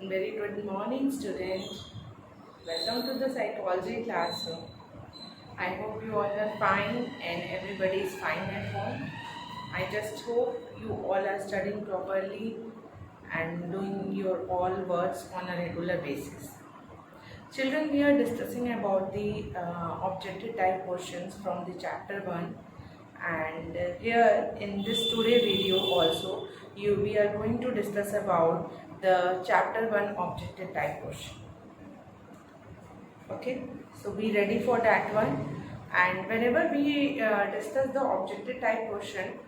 Very good morning, student. Welcome to the psychology classroom. I hope you all are fine and everybody is fine at home. I just hope you all are studying properly and doing your all works on a regular basis. Children, we are discussing about the objective type questions from the chapter 1, and here in this today video also we are going to discuss about the chapter 1 objective type question. Okay, so be ready for that one. And whenever we discuss the objective type question,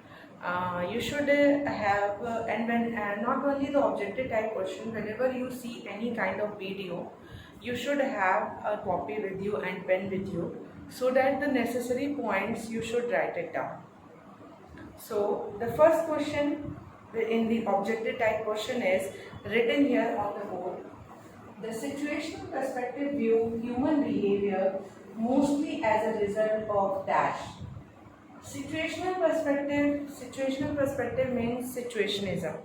you should have and when not only the objective type question, whenever you see any kind of video, you should have a copy with you and pen with you, so that the necessary points you should write it down. So the first question in the objective type question is written here on the board. The situational perspective view human behavior mostly as a result of dash. Situational perspective means situationism.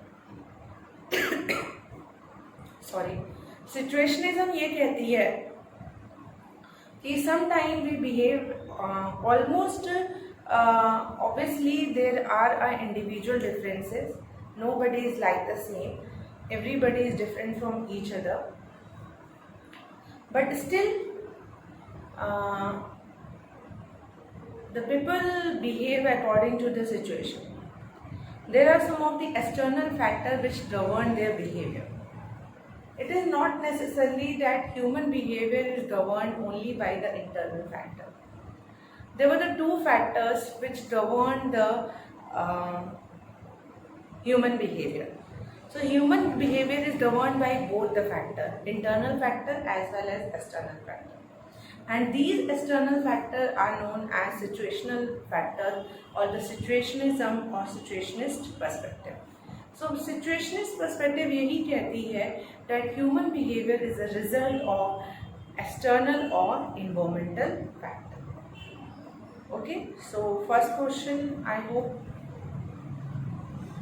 Sorry. Situationism ये कहती है कि sometime we behave almost obviously there are individual differences. Nobody is like the same. Everybody is different from each other. But still, the people behave according to the situation. There are some of the external factors which govern their behavior. It is not necessarily that human behavior is governed only by the internal factor. There were the two factors which govern the human behavior. So human behavior is governed by both the factor, internal factor as well as external factor. And these external factors are known as situational factor or the situationism or situationist perspective. So situationist perspective यही कहती है that human behavior is a result of external or environmental factor. Okay, so first question, I hope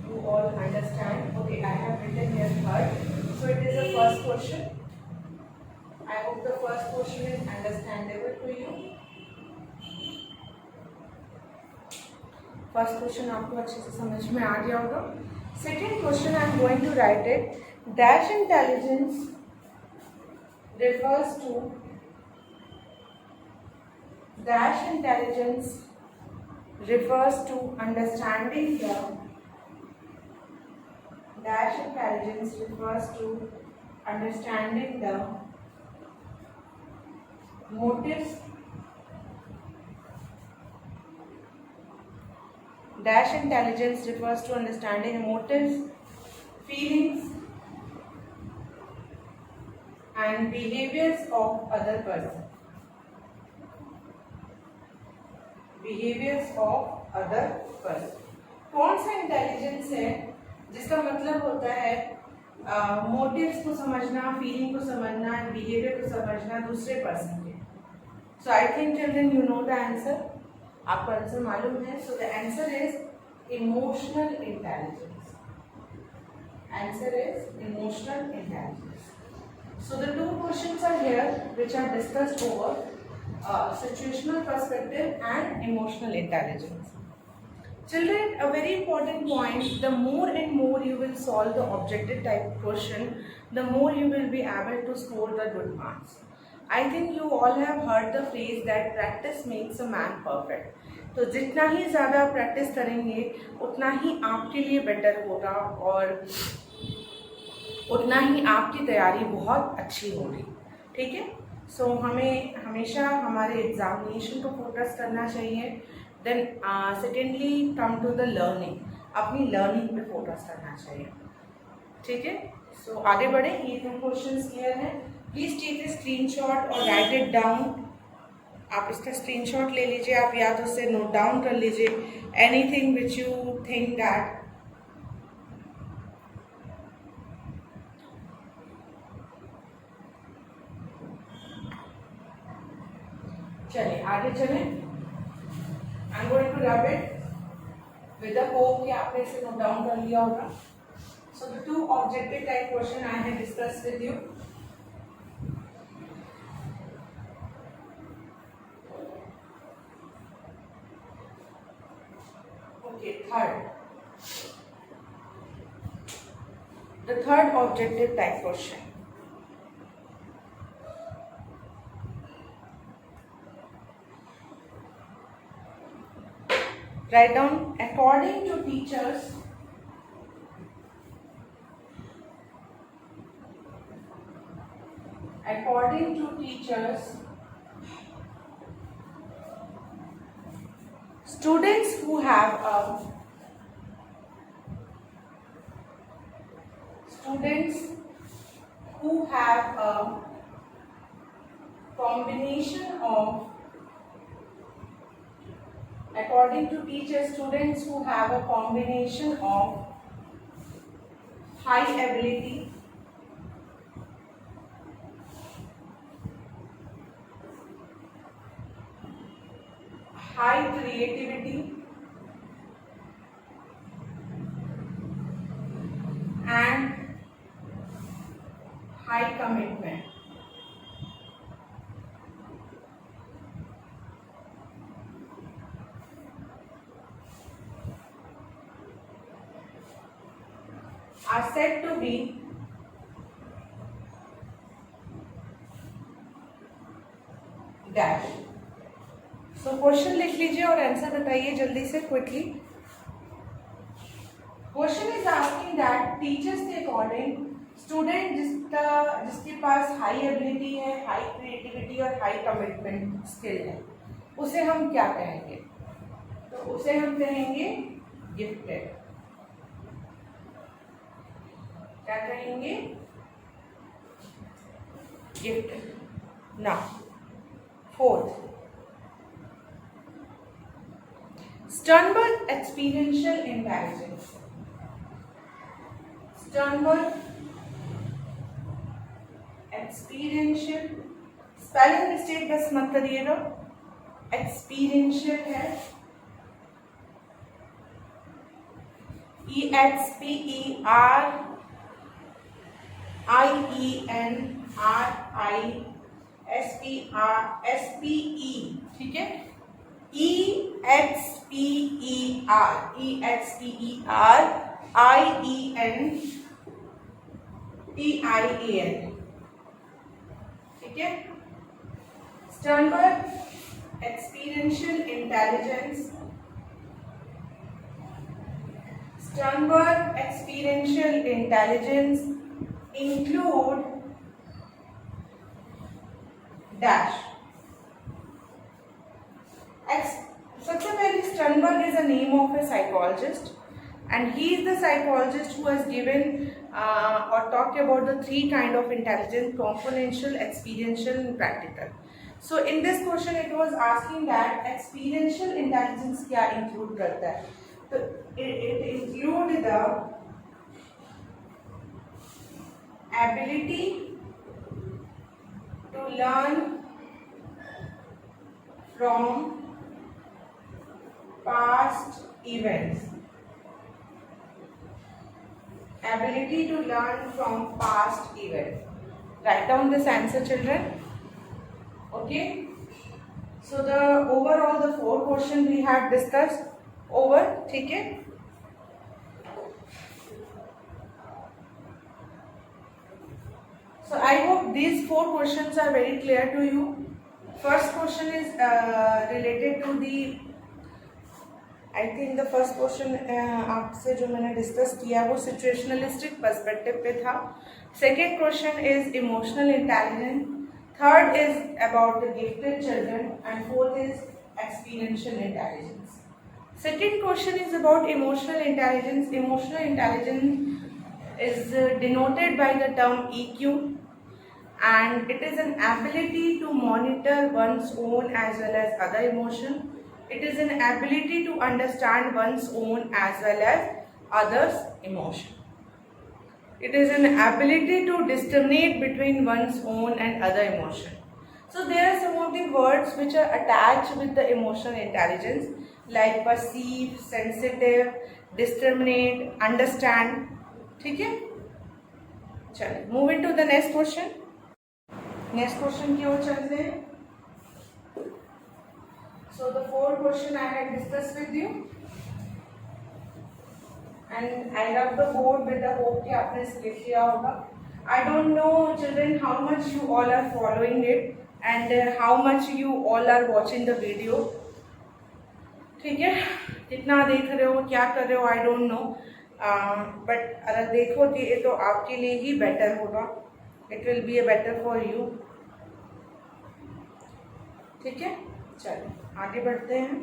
you all understand. Okay, I have written here third. So it is the first question. I hope the first question is understandable to you. First question आपको अच्छे से समझ में आ गया होगा. Second question I am going to write it. Dash intelligence refers to understanding the dash intelligence refers to understanding the motives. Dash intelligence refers to understanding motives, feelings, and behaviors of other person. Behaviors of other person. कौन सा intelligence है जिसका मतलब होता है motives को समझना, feeling को समझना, बिहेवियर को समझना दूसरे पर्सन के. So I think children you know the answer. आपको आंसर मालूम है. So the answer is emotional intelligence. Answer is emotional intelligence. So the two questions are here which are discussed over situational perspective and emotional intelligence. Children, a very important point, the more and more you will solve the objective type question, the more you will be able to score the good marks. I think you all have heard the phrase that practice makes a man perfect. तो जितना ही ज़्यादा practice करेंगे उतना ही आपके लिए better होगा और उतना ही आपकी तैयारी बहुत अच्छी होगी. ठीक है. सो हमें हमेशा हमारे एग्जामिनेशन को फोकस करना चाहिए. Then secondly come to the learning. अपनी लर्निंग पे फोकस करना चाहिए. ठीक है. सो आगे बढ़े. ये दो क्वेश्चंस क्लियर हैं. प्लीज टेक ए स्क्रीनशॉट और राइट इट डाउन. आप इसका स्क्रीनशॉट ले लीजिए. आप या तो उससे नोट डाउन कर लीजिए anything which you think that. चलिए आगे चलें. I am going to rub it with the hope कि आपने इसे नोट डाउन कर लिया होगा. So the two object objective type question I have discussed with you. Okay, third. The third objective type question. Write down, according to teachers, students who have a combination of, according to teachers, students who have a combination of high ability, high creativity, and high commitment. Are said to be dash. So question लिख लीजिए और answer बताइए जल्दी से, quickly. Question is asking that teachers के according student जिसके पास high ability है, high creativity और हाई कमिटमेंट स्किल है, उसे हम क्या कहेंगे? तो उसे हम कहेंगे गिफ्टेड. क्या कहेंगे? Gifted. Now fourth, Sternberg experiential intelligence. Sternberg experiential, spelling mistake बस मत करिएगा. एक्सपीरियंशियल है EXPERIENRISPE, ठीक है. EXPERIENTIAN, ठीक है. Sternberg experiential intelligence. Sternberg experiential intelligence include dash. सबसे पहले Sternberg is a name of a psychologist, and he is the psychologist who has given or talked about the three kind of intelligence: componential, experiential, and practical. So in this question it was asking that experiential intelligence क्या include करता है? तो it include the ability to learn from past events. Ability to learn from past events. Write down this answer, children. Okay. So the overall the 4 questions we had discussed over. ठीक है. So I hope these 4 questions are very clear to you. First question is related to the, I think the first question आपसे जो मैंने discuss किया वो सिचुएशनलिस्टिक perspective पे था. Second question is emotional intelligence. Third is about the gifted children and fourth is experiential intelligence. Second question is about emotional intelligence. Emotional intelligence is denoted by the term EQ, and it is an ability to monitor one's own as well as other emotion. It is an ability to understand one's own as well as others' emotion. It is an ability to discriminate between one's own and other emotion. So there are some of the words which are attached with the emotional intelligence, like perceive, sensitive, discriminate, understand. ठीक है. चलिए move in to the next question. Next question की ओर चलते हैं। So the four question I had discussed with you, and I love the board with the hope कि आपने लिख लिया होगा। I don't know children how much you all are following it and how much you all are watching the video। ठीक है, कितना देख रहे हो, क्या कर रहे हो, I don't know, but अगर देखोगे तो आपके लिए ही बेटर होगा। It will be a better for you। ठीक है, चलिए आगे बढ़ते हैं।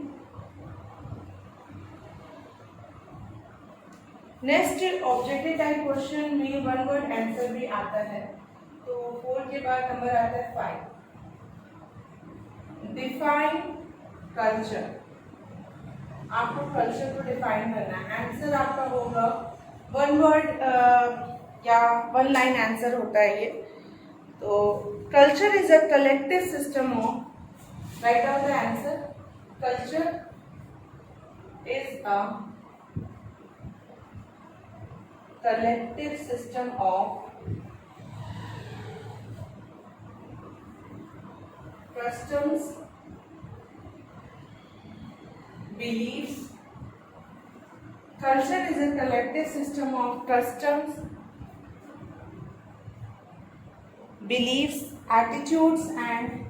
नेक्स्ट ऑब्जेक्टिव टाइप क्वेश्चन में वन वर्ड आंसर भी आता है। तो 4 के बाद नंबर आता है 5। Define culture. आपको कल्चर को डिफाइन करना है। आंसर आपका होगा वन वर्ड या वन लाइन आंसर होता है ये। तो culture is a collective system of, write down the answer. Culture is a collective system of customs, beliefs. Culture is a collective system of customs, beliefs, attitudes and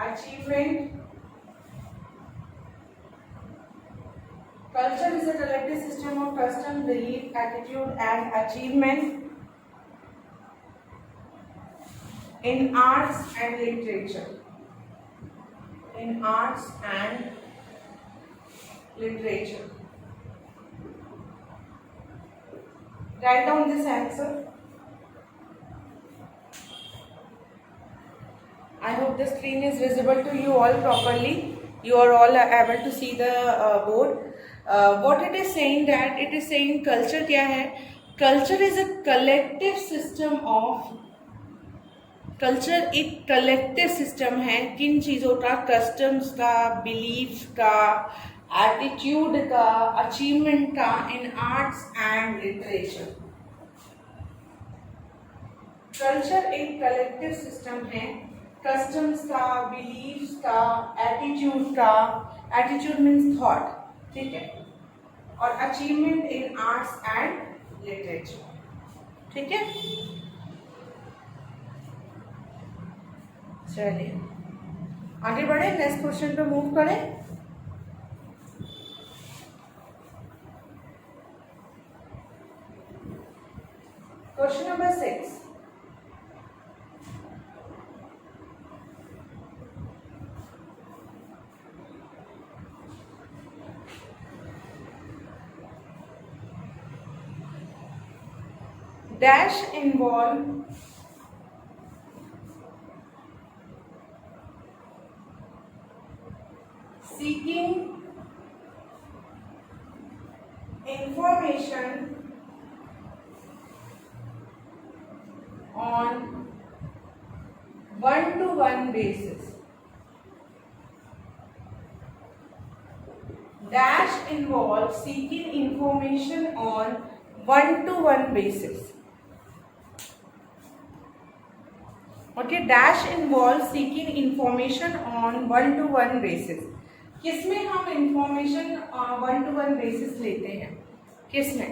achievement. Culture is a collective system of custom, belief, attitude and achievement in arts and literature. In arts and literature. Write down this answer. I hope the screen is visible to you all properly. You are all able to see the board. What it is saying, that it is saying culture क्या है? Culture is a collective system of, culture एक collective system है किन चीज़ों का? customs का, beliefs का, attitude का, achievement का in arts and literature। culture एक collective system है कस्टम्स का, बिलीव्स का, एटीट्यूड का, एटीट्यूड मीन्स थॉट, ठीक है, और achievement in arts and literature. ठीक है, चलिए आगे बढ़े, नेक्स्ट क्वेश्चन पे मूव करें। Question number 6। Dash involve seeking information on one-to-one basis. Dash involves seeking information on one-to-one basis. Okay, dash involves seeking information on one-to-one basis. किसमें हम information one-to-one basis लेते हैं? किसमें?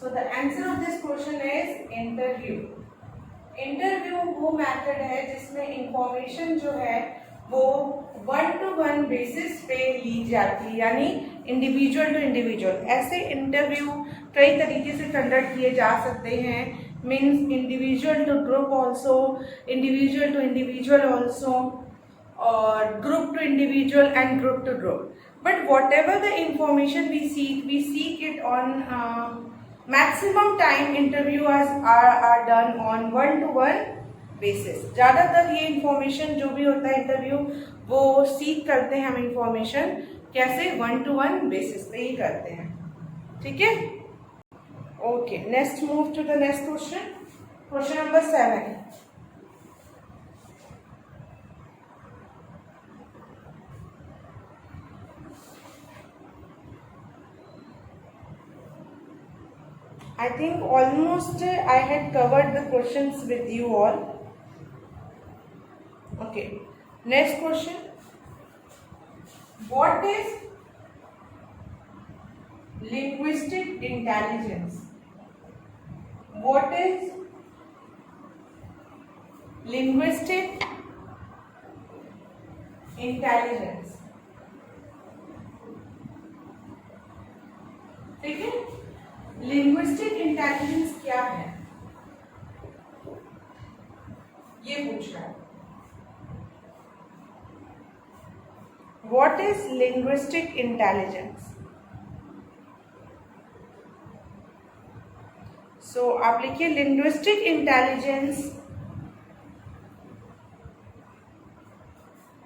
So the answer of this question is interview. Interview वो method है जिसमें information जो है वो one-to-one basis पे ली जाती है, यानी individual to individual। ऐसे interview कई तरीके से conduct किए जा सकते हैं, means individual to group also, individual to individual also, or group to individual and group to group. But whatever the information we seek it on maximum time interviews are done on one-to-one basis। ज़्यादातर ये information जो भी होता है interview वो सीख करते हैं हम information कैसे? one-to-one basis पे ही करते हैं। ठीक है, okay, next move to the next question. Question number 7. I think almost I had covered the questions with you all. Okay, next question. What is linguistic intelligence? What is linguistic intelligence? ठीक है, linguistic intelligence क्या है ये पूछ रहा है. What is linguistic intelligence? So आप लिखिए linguistic intelligence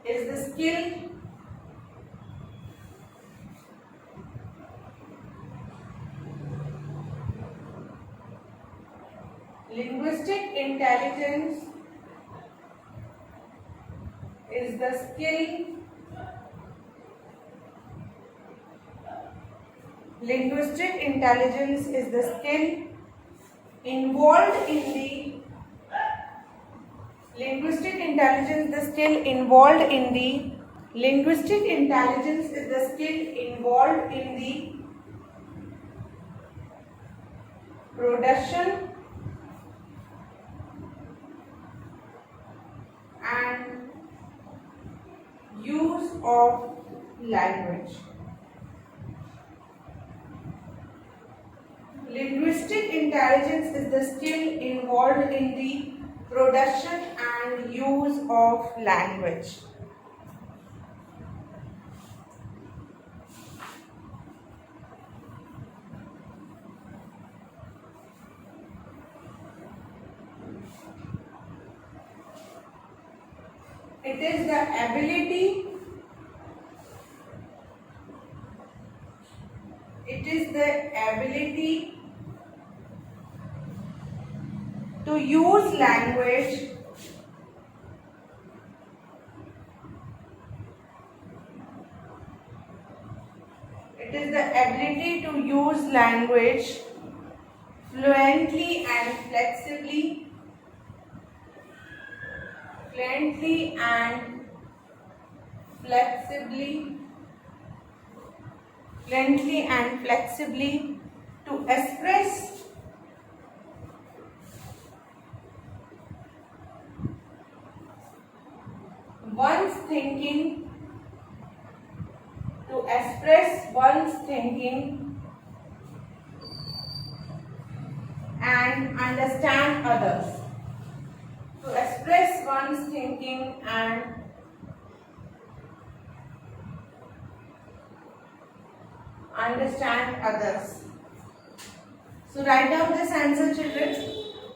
is the skill linguistic intelligence is the skill linguistic intelligence is the skill involved in the linguistic intelligence the skill involved in the linguistic intelligence is the skill involved in the production and use of language. Linguistic intelligence is the skill involved in the production and use of language. It is the ability to use language fluently and flexibly to express one's thinking and understand others. To express one's thinking and understand others. So write down this answer, children.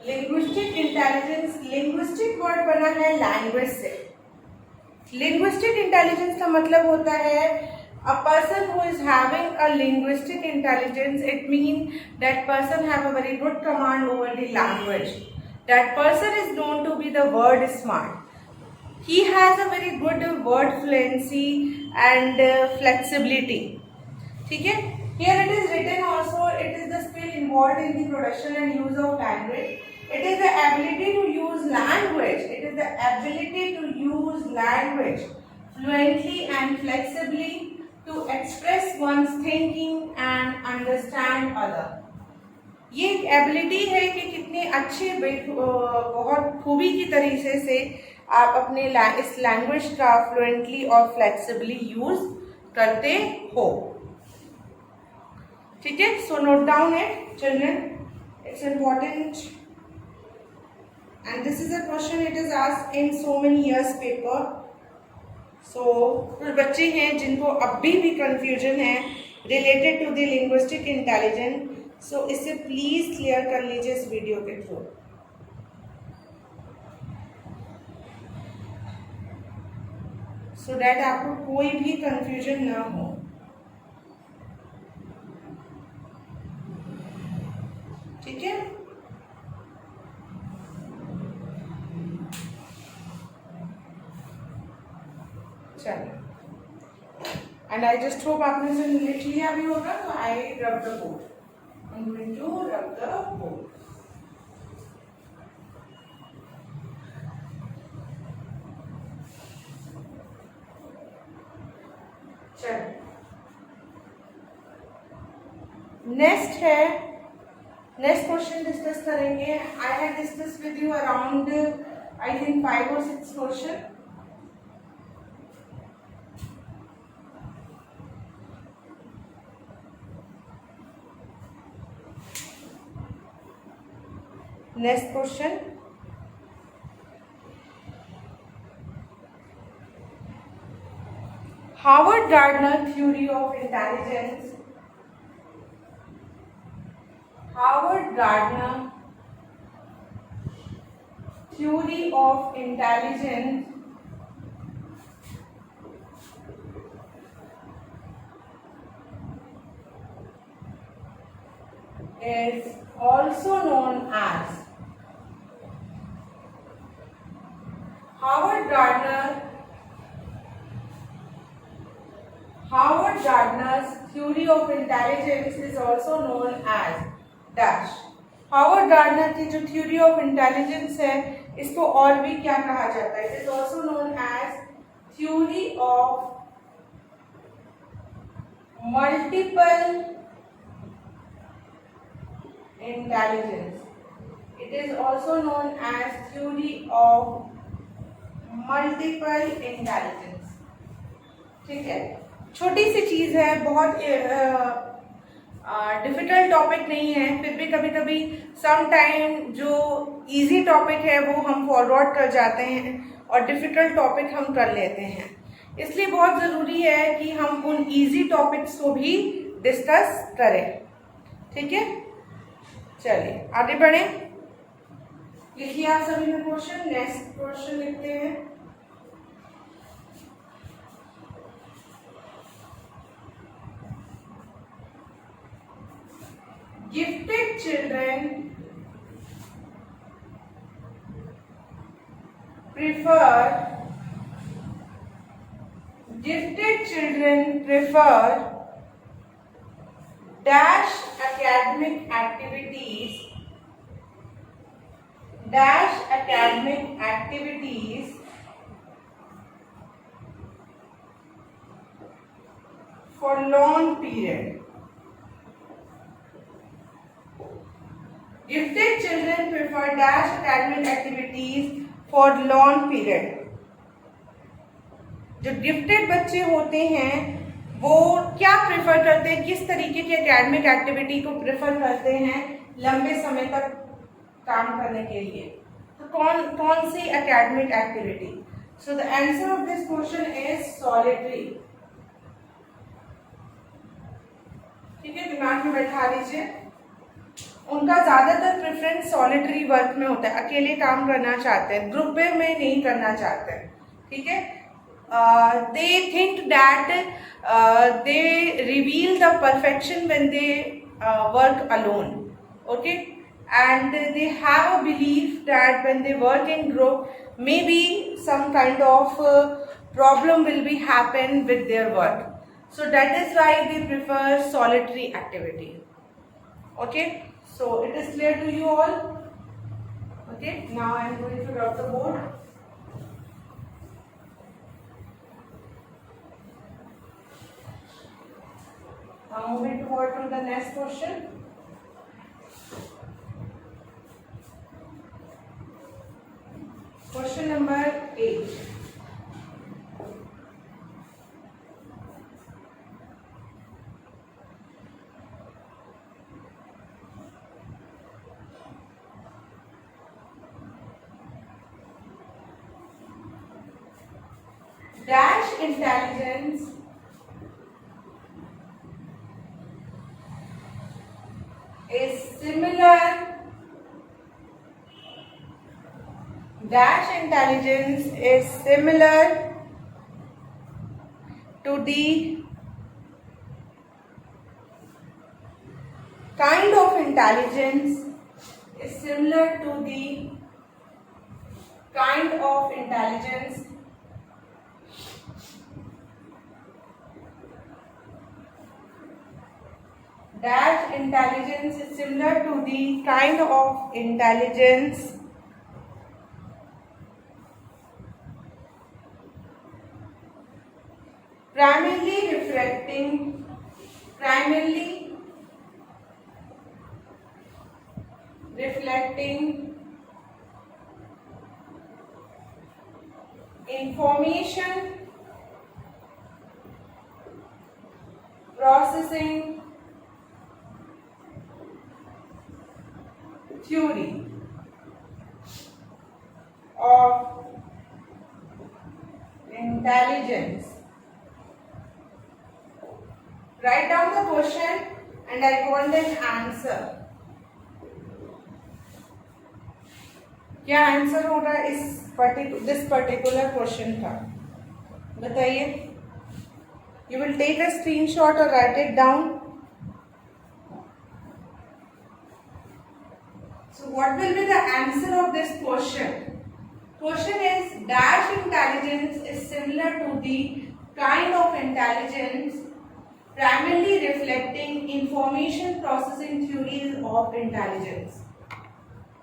Linguistic intelligence, linguistic word बना है language से. Linguistic intelligence का मतलब होता है a person who is having a linguistic intelligence. It means that person have a very good command over the language. That person is known to be the word smart. He has a very good word fluency and flexibility. ठीक है, here it is written also, it is the skill involved in the production and use of language. It is the ability to use language. It is the ability to use language fluently and flexibly to express one's thinking and understand other. ये एक ability है कि कितने अच्छे बहुत खूबी की तरीके से आप अपने इस लैंग्वेज का फ्लुएंटली और फ्लेक्सिबली यूज करते हो. ठीक है, so note down it children, it's important and this is a question it is asked in so many years paper. So कुछ बच्चे हैं जिनको अब भी कंफ्यूजन है related to the linguistic intelligence. So इसे प्लीज क्लियर कर लीजिए इस वीडियो के थ्रू. सो डैट आपको कोई भी कंफ्यूजन ना हो. ठीक है, चलो. एंड आई जस्ट होप आपने से लिख लिया भी होगा. तो I rub the board. I'm going to rub the board. Next है, नेक्स्ट क्वेश्चन डिस्कस करेंगे. I have discuss with you around I think 5 or 6 question. Next question, Howard Gardner theory of intelligence. Howard Gardner theory of intelligence is also known as Howard Gardner's theory of intelligence is also known as dash. Howard Gardner की जो theory of intelligence है इसको और भी क्या कहा जाता है? It is also known as theory of multiple intelligence. It is also known as theory of multiple intelligence. ठीक है, छोटी सी चीज है, बहुत डिफिकल्ट टॉपिक नहीं है, फिर भी कभी कभी सम टाइम जो इजी टॉपिक है वो हम फॉरवर्ड कर जाते हैं और डिफिकल्ट टॉपिक हम कर लेते हैं. इसलिए बहुत ज़रूरी है कि हम उन इजी टॉपिक्स को भी डिस्कस करें. ठीक है, चलिए आगे बढ़ें. लिखिए आप सभी ने क्वेश्चन. नेक्स्ट क्वेश्चन लिखते हैं. Gifted children prefer dash academic activities for long period. Gifted children prefer dash academic activities for long period. जो गिफ्टेड बच्चे होते हैं वो क्या प्रेफर करते हैं, किस तरीके की एकेडमिक एक्टिविटी को प्रेफर करते हैं लंबे समय तक काम करने के लिए? तो कौन सी academic activity? So the answer of this question is solitary. ठीक है, दिमाग में बैठा लीजिए. उनका ज्यादातर प्रेफरेंस सॉलिटरी वर्क में होता है, अकेले काम करना चाहते हैं, ग्रुप में नहीं करना चाहते हैं. ठीक है, they think that they reveal the perfection when they work alone. Okay, and they have a belief that when they work in group may be some kind of problem will be happen with their work. So that is why they prefer solitary activity. Okay, so it is clear to you all. Okay, now I am going to rub the board. Now moving forward to the next question. Question number 8. Dash intelligence is similar to the kind of intelligence dash intelligence is similar to the kind of intelligence primarily reflecting information processing theory of intelligence. Write down the question and I want an answer. क्या answer होगा इस particular question का, बताइए. You will take a screenshot or write it down. So what will be the answer of this question? Question is, dash intelligence is similar to the kind of intelligence primarily reflecting information processing theories of intelligence.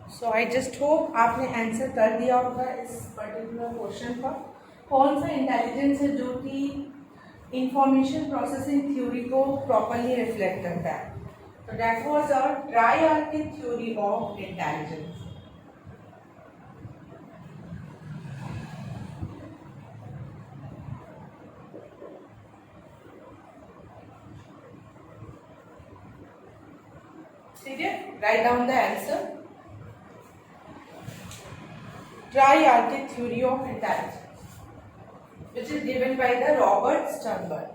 So I just hope आपने answer कर दिया होगा इस particular question का. कौन सा intelligence है जो कि इंफॉर्मेशन प्रोसेसिंग थ्योरी को प्रॉपरली रिफ्लेक्ट करता है. तो that was a triarchic theory of intelligence. ठीक है, write down the answer. Triarchic theory of intelligence, which is given by the Robert Sternberg.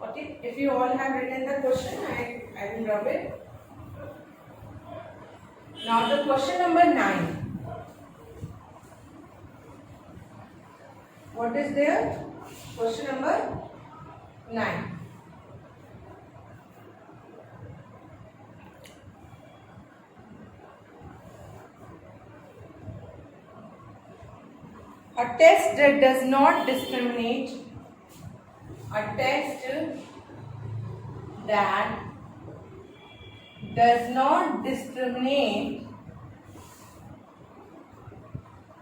Okay, if you all have written the question, I will rub it. Now the question number 9. What is there? Question number 9. A test that does not discriminate, a test that does not discriminate,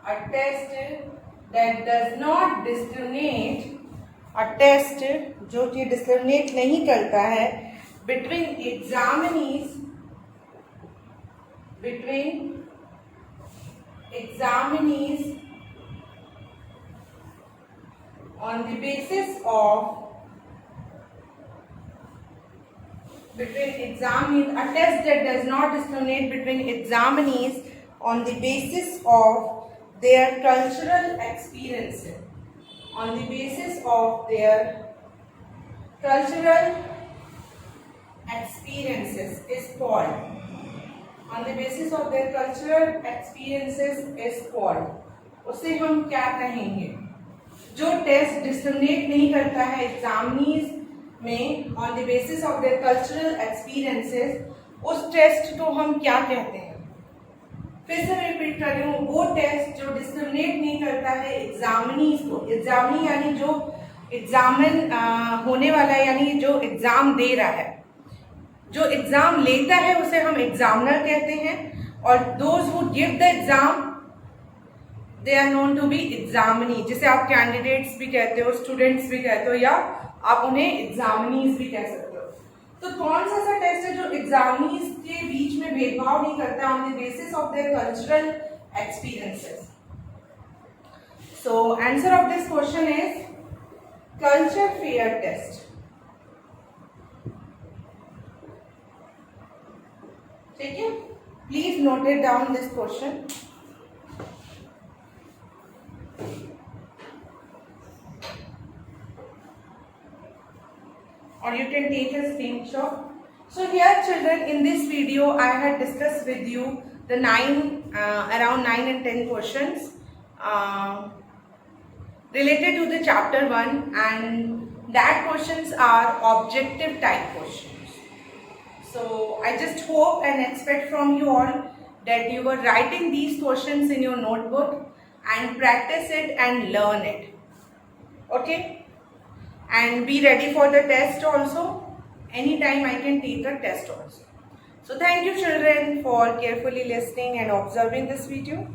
a test that does not discriminate, a test जो कि discriminate नहीं करता है between examinees on the basis of a test that does not discriminate between examinees on the basis of their cultural experiences, on the basis of their cultural experiences is called, on the basis of their cultural experiences is called. उसे हम क्या कहेंगे? जो test discriminate नहीं करता है examinees में on the basis of their cultural experiences, उस टेस्ट को हम क्या कहते हैं? फिर से रिपीट कर रही हूँ, वो टेस्ट जो डिस्क्रिमिनेट नहीं करता है एग्जामिनीज को, एग्जामिनी यानी जो एग्जामिन होने वाला है, यानी जो एग्जाम दे रहा है, जो एग्जाम लेता है उसे हम एग्जामिनर कहते हैं, और those who give the exam they are known to be examinee, जिसे आप कैंडिडेट्स भी कहते हो, स्टूडेंट्स भी कहते हो, या आप उन्हें एग्जामिनीज भी कह सकते हो. तो कौन सा ऐसा टेस्ट है जो एग्जामिनीज के बीच में भेदभाव नहीं करता on the basis of their cultural experiences? So answer of this question is culture fair test. ठीक है, please note it down this question. Or you can take a screenshot. So here children, in this video I had discussed with you the around 9 and 10 questions related to the chapter 1, and that questions are objective type questions. So I just hope and expect from you all that you were writing these questions in your notebook and practice it and learn it. Okay? And be ready for the test also. anytime I can take a test also. So thank you children for carefully listening and observing this video.